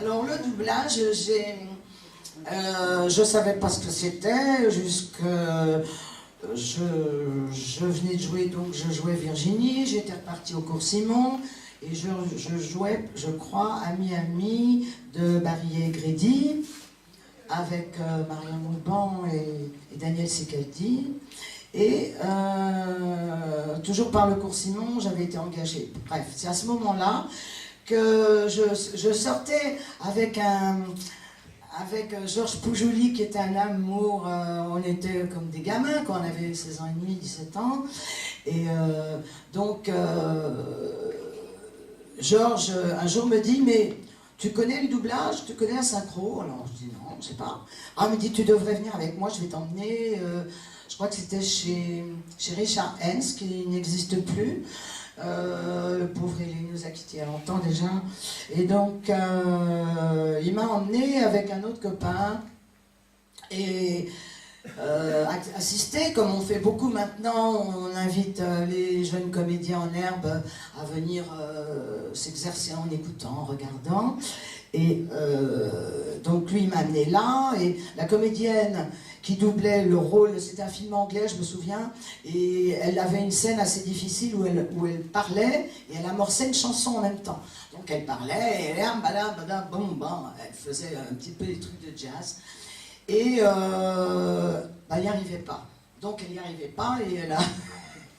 Alors le doublage, je savais pas ce que c'était, jusque je venais de jouer, donc je jouais Virginie, j'étais repartie au cours Simon, et je jouais, je crois, à Miami de Barrier Grédy, avec Marion Mouban et Daniel Sicaldi. Et toujours par le cours Simon, j'avais été engagée. Bref, c'est à ce moment-là que je sortais avec Georges Poujouli, qui était un amour. On était comme des gamins quand on avait 16 ans et demi, 17 ans. Et donc, Georges, un jour me dit, mais tu connais le doublage, tu connais la synchro? Alors je dis non, je sais pas. Ah, il me dit, tu devrais venir avec moi, je vais t'emmener. Je crois que c'était chez Richard Hens, qui n'existe plus. Le pauvre, il nous a quittés il y a longtemps déjà. Et donc, il m'a emmené avec un autre copain et assister, comme on fait beaucoup maintenant. On invite les jeunes comédiens en herbe à venir s'exercer en écoutant, en regardant. Et donc lui, il m'a amené là, et la comédienne qui doublait le rôle, c'était un film anglais, je me souviens, et elle avait une scène assez difficile où elle parlait, et elle amorçait une chanson en même temps. Donc elle parlait, et elle faisait un petit peu des trucs de jazz, et elle n'y arrivait pas. Donc elle n'y arrivait pas, et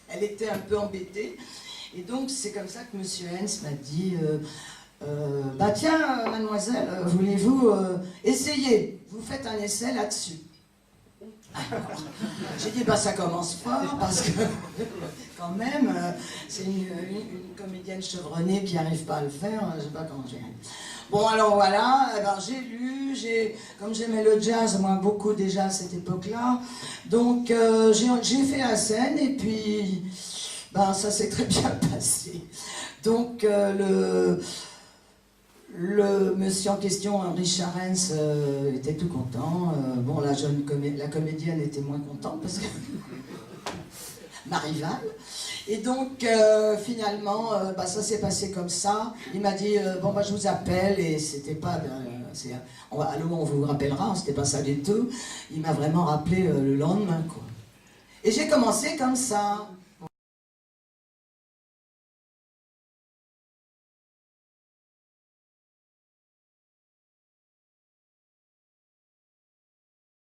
elle était un peu embêtée. Et donc c'est comme ça que Monsieur Hens m'a dit... bah tiens, mademoiselle, voulez-vous essayer? Vous faites un essai là-dessus. Alors, j'ai dit, bah ça commence fort, parce que quand même, c'est une comédienne chevronnée qui n'arrive pas à le faire, je sais pas comment j'ai. Bon, alors voilà, alors, j'ai lu, comme j'aimais le jazz, moi beaucoup déjà à cette époque-là, donc j'ai fait la scène, et puis ben, ça s'est très bien passé. Donc le monsieur en question, Richard Hens, était tout content. Bon, la comédienne était moins contente parce que ma rivale. Et donc, finalement, ça s'est passé comme ça. Il m'a dit, bon, bah, je vous appelle, et c'était pas... allô, on vous rappellera, c'était pas ça du tout. Il m'a vraiment rappelé le lendemain, quoi. Et j'ai commencé comme ça.